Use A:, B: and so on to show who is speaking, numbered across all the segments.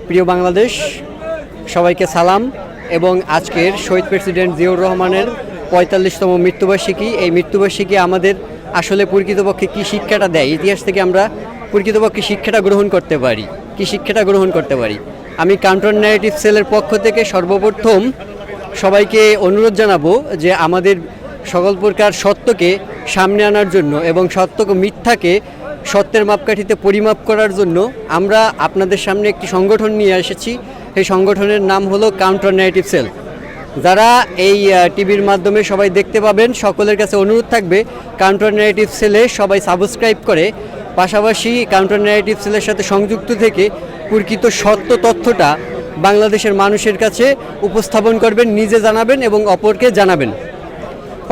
A: প্রিয় বাংলাদেশ, সবাইকে সালাম। এবং আজকের শহীদ প্রেসিডেন্ট জিয়াউর রহমানের ৪৫তম মৃত্যুবার্ষিকী। এই মৃত্যুবার্ষিকী আমাদের আসলে প্রকৃতপক্ষে কী শিক্ষাটা দেয়, ইতিহাস থেকে আমরা প্রকৃতপক্ষে শিক্ষাটা গ্রহণ করতে পারি। আমি কাউন্টার ন্যারেটিভ সেলের পক্ষ থেকে সর্বপ্রথম সবাইকে অনুরোধ জানাবো যে আমাদের সকল প্রকার সত্যকে সামনে আনার জন্য এবং সত্যকে মিথ্যাকে সত্যের মাপকাঠিতে পরিমাপ করার জন্য আমরা আপনাদের সামনে একটি সংগঠন নিয়ে এসেছি। সেই সংগঠনের নাম হলো কাউন্টার ন্যারেটিভ সেল। যারা এই টিভির মাধ্যমে সবাই দেখতে পাবেন, সকলের কাছে অনুরোধ থাকবে কাউন্টার ন্যারেটিভ সেলে সবাই সাবস্ক্রাইব করে পাশাপাশি কাউন্টার ন্যারেটিভ সেলের সাথে সংযুক্ত থেকে প্রকৃত সত্য তথ্যটা বাংলাদেশের মানুষের কাছে উপস্থাপন করবেন, নিজে জানাবেন এবং অপরকে জানাবেন।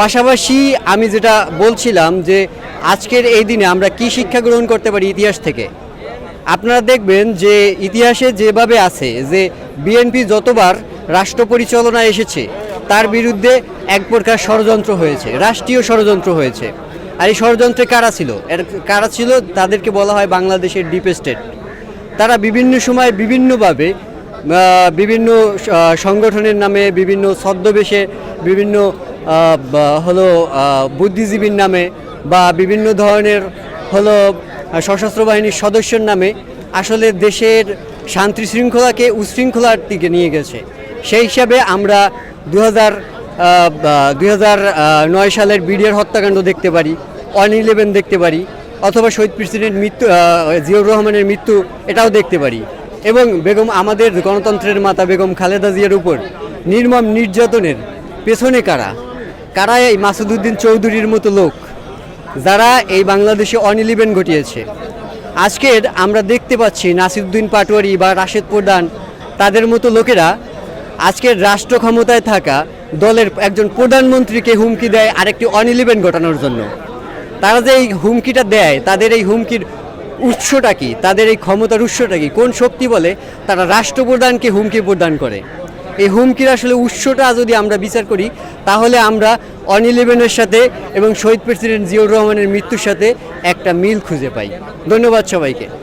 A: পাশাপাশি আমি যেটা বলছিলাম যে আজকের এই দিনে আমরা কি শিক্ষা গ্রহণ করতে পারি ইতিহাস থেকে। আপনারা দেখবেন যে ইতিহাসে যেভাবে আছে যে বিএনপি যতবার রাষ্ট্র পরিচালনায় এসেছে তার বিরুদ্ধে এক প্রকার ষড়যন্ত্র হয়েছে, রাষ্ট্রীয় ষড়যন্ত্র হয়েছে। আর এই ষড়যন্ত্রে কারা ছিল তাদেরকে বলা হয় বাংলাদেশের ডিপ স্টেট। তারা বিভিন্ন সময় বিভিন্নভাবে বিভিন্ন সংগঠনের নামে, বিভিন্ন ছদ্মবেশে, বিভিন্ন বুদ্ধিজীবীর নামে বা বিভিন্ন ধরনের সশস্ত্র বাহিনীর সদস্যের নামে আসলে দেশের শান্তি শৃঙ্খলাকে উশৃঙ্খলার দিকে নিয়ে গেছে। সেই হিসাবে আমরা 2009 সালের বিডিআর হত্যাকাণ্ড দেখতে পারি, 1/11 দেখতে পারি, অথবা শহীদ প্রেসিডেন্ট জিয়াউর রহমানের মৃত্যু এটাও দেখতে পারি। এবং আমাদের গণতন্ত্রের মাতা বেগম খালেদা জিয়ার উপর নির্মম নির্যাতনের পেছনে কারা এই মাসুদ উদ্দিন চৌধুরীর মতো লোক যারা এই বাংলাদেশে 1/11 ঘটিয়েছে। আজকের আমরা দেখতে পাচ্ছি নাসিরউদ্দিন পাটোয়ারি বা রাশেদ প্রধান তাদের মতো লোকেরা আজকের রাষ্ট্র ক্ষমতায় থাকা দলের একজন প্রধানমন্ত্রীকে হুমকি দেয় আরেকটি 1/11 ঘটানোর জন্য। তারা যে এই হুমকিটা দেয়, তাদের এই হুমকির উৎসটা কি, তাদের এই ক্ষমতার উৎসটা কি, কোন শক্তি বলে তারা রাষ্ট্রপ্রধানকে হুমকি প্রদান করে? এই হুমকির আসলে উৎসটা যদি আমরা বিচার করি তাহলে আমরা 1/11-এর সাথে এবং শহীদ প্রেসিডেন্ট জিয়াউর রহমানের মৃত্যুর সাথে একটা মিল খুঁজে পাই। ধন্যবাদ সবাইকে।